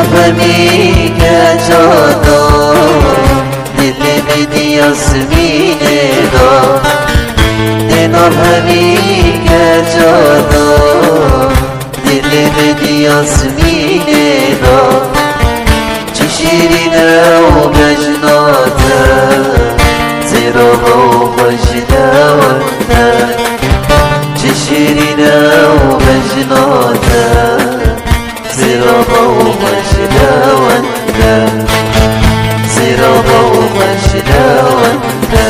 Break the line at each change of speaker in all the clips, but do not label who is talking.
فهمی که جانا دل بدی اسمینه دا دینا فهمی که جانا دل بدی اسمینه دا چه شیرینه و مجناته زیرا و مجناته چه شیرینه و مجناته زیرا و مجناته زیرا و مجناته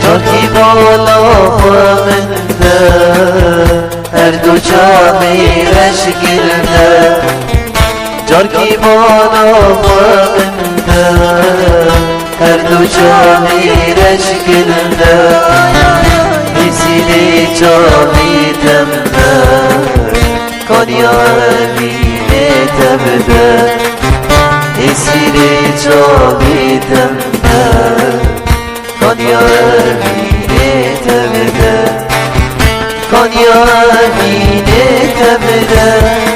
جاکی بالا خواهنده هر دو چامیرش گرده جاکی بالا خواهنده هر دو چامیرش گرده بیسیلی چامی تمده کانیا امینه تبده بیسیلی چامی تمده کانیا امینه تبده کانیا امینه تبده